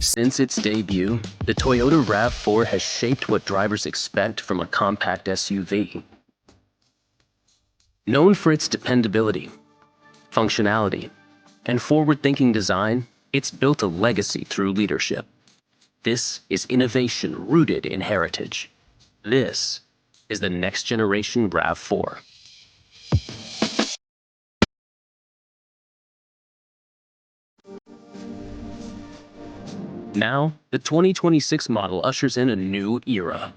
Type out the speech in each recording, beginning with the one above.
Since its debut, the Toyota RAV4 has shaped what drivers expect from a compact SUV. Known for its dependability, functionality, and forward-thinking design, it's built a legacy through leadership. This is innovation rooted in heritage. This is the next generation RAV4. Now, the 2026 model ushers in a new era.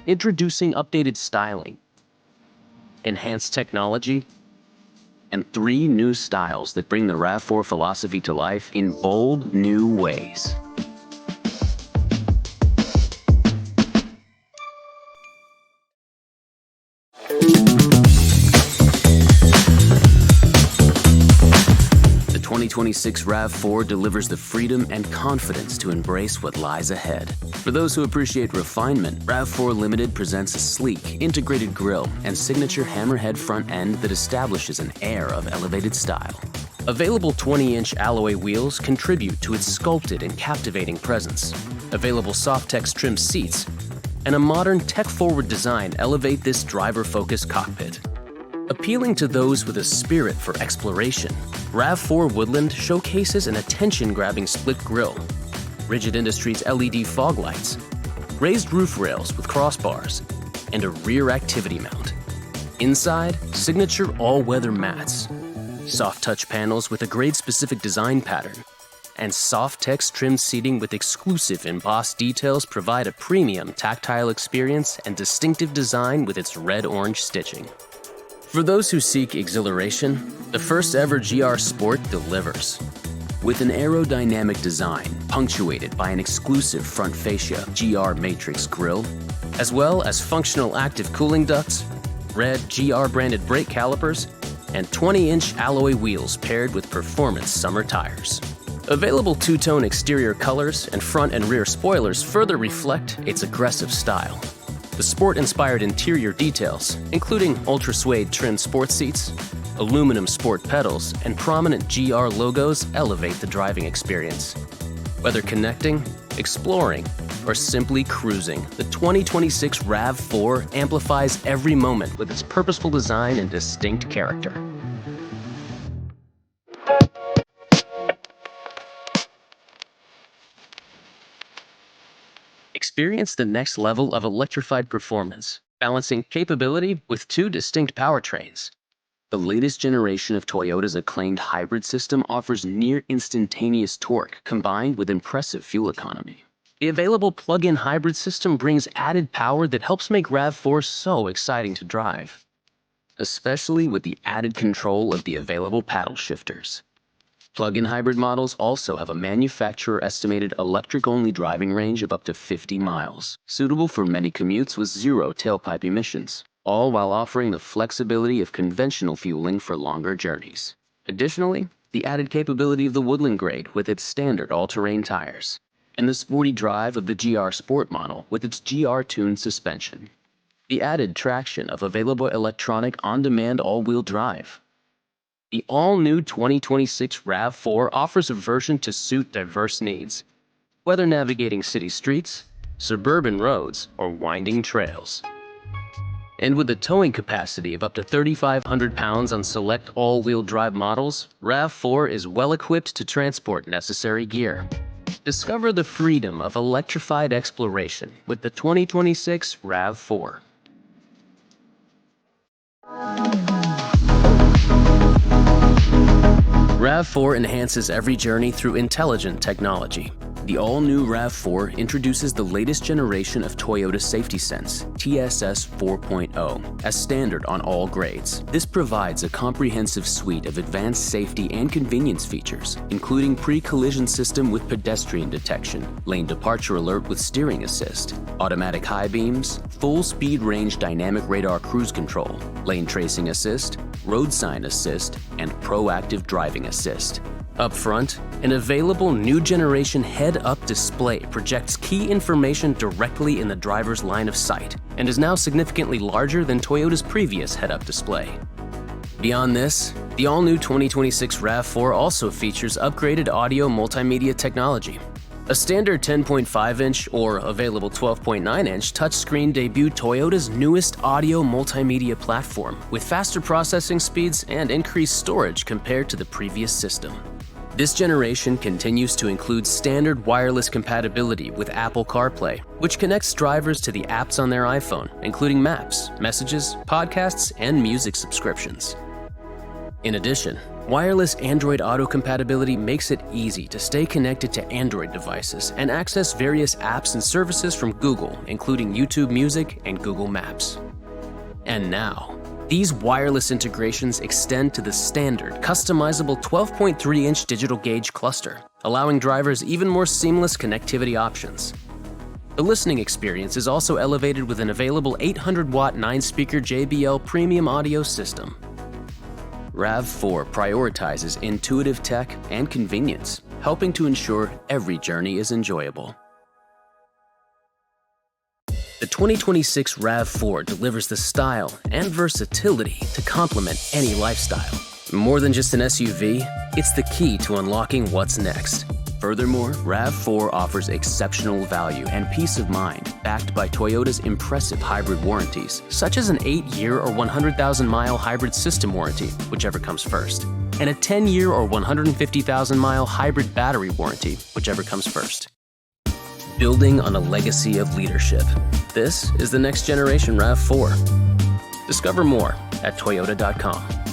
Introducing updated styling, enhanced technology, and 3 new styles that bring the RAV4 philosophy to life in bold, new ways. The 2026 RAV4 delivers the freedom and confidence to embrace what lies ahead. For those who appreciate refinement, RAV4 Limited presents a sleek, integrated grille and signature hammerhead front end that establishes an air of elevated style. Available 20-inch alloy wheels contribute to its sculpted and captivating presence. Available Softex trim seats and a modern tech-forward design elevate this driver-focused cockpit. Appealing to those with a spirit for exploration, RAV4 Woodland showcases an attention-grabbing split grille, Rigid Industries LED fog lights, raised roof rails with crossbars, and a rear activity mount. Inside, signature all-weather mats, soft touch panels with a grade-specific design pattern, and Softex trim seating with exclusive embossed details provide a premium tactile experience and distinctive design with its red-orange stitching. For those who seek exhilaration, the first ever GR Sport delivers. With an aerodynamic design punctuated by an exclusive front fascia GR Matrix grille, as well as functional active cooling ducts, red GR branded brake calipers, and 20-inch alloy wheels paired with performance summer tires. Available two-tone exterior colors and front and rear spoilers further reflect its aggressive style. The sport-inspired interior details, including ultra-suede trimmed sports seats, aluminum sport pedals, and prominent GR logos elevate the driving experience. Whether connecting, exploring, or simply cruising, the 2026 RAV4 amplifies every moment with its purposeful design and distinct character. Experience the next level of electrified performance, balancing capability with 2 distinct powertrains. The latest generation of Toyota's acclaimed hybrid system offers near-instantaneous torque combined with impressive fuel economy. The available plug-in hybrid system brings added power that helps make RAV4 so exciting to drive, especially with the added control of the available paddle shifters. Plug-in hybrid models also have a manufacturer-estimated electric-only driving range of up to 50 miles, suitable for many commutes with 0 tailpipe emissions, all while offering the flexibility of conventional fueling for longer journeys. Additionally, the added capability of the Woodland grade with its standard all-terrain tires, and the sporty drive of the GR Sport model with its GR-tuned suspension. The added traction of available electronic on-demand all-wheel drive. The all-new 2026 RAV4 offers a version to suit diverse needs, whether navigating city streets, suburban roads, or winding trails. And with a towing capacity of up to 3,500 pounds on select all-wheel drive models, RAV4 is well-equipped to transport necessary gear. Discover the freedom of electrified exploration with the 2026 RAV4. RAV4 enhances every journey through intelligent technology. The all-new RAV4 introduces the latest generation of Toyota Safety Sense, TSS 4.0, as standard on all grades. This provides a comprehensive suite of advanced safety and convenience features, including pre-collision system with pedestrian detection, lane departure alert with steering assist, automatic high beams, full speed range dynamic radar cruise control, lane tracing assist, road sign assist, and proactive driving assist. Up front, an available new generation head-up display projects key information directly in the driver's line of sight and is now significantly larger than Toyota's previous head-up display. Beyond this, The all-new 2026 RAV4 also features upgraded audio multimedia technology. A standard 10.5-inch or available 12.9-inch touchscreen debuted Toyota's newest audio multimedia platform with faster processing speeds and increased storage compared to the previous system. This generation continues to include standard wireless compatibility with Apple CarPlay, which connects drivers to the apps on their iPhone, including Maps, Messages, Podcasts, and music subscriptions. In addition, wireless Android Auto compatibility makes it easy to stay connected to Android devices and access various apps and services from Google, including YouTube Music and Google Maps. And now, these wireless integrations extend to the standard, customizable 12.3-inch digital gauge cluster, allowing drivers even more seamless connectivity options. The listening experience is also elevated with an available 800-watt 9-speaker JBL premium audio system. RAV4 prioritizes intuitive tech and convenience, helping to ensure every journey is enjoyable. The 2026 RAV4 delivers the style and versatility to complement any lifestyle. More than just an SUV, it's the key to unlocking what's next. Furthermore, RAV4 offers exceptional value and peace of mind, backed by Toyota's impressive hybrid warranties, such as an 8-year or 100,000-mile hybrid system warranty, whichever comes first, and a 10-year or 150,000-mile hybrid battery warranty, whichever comes first. Building on a legacy of leadership, this is the next generation RAV4. Discover more at Toyota.com.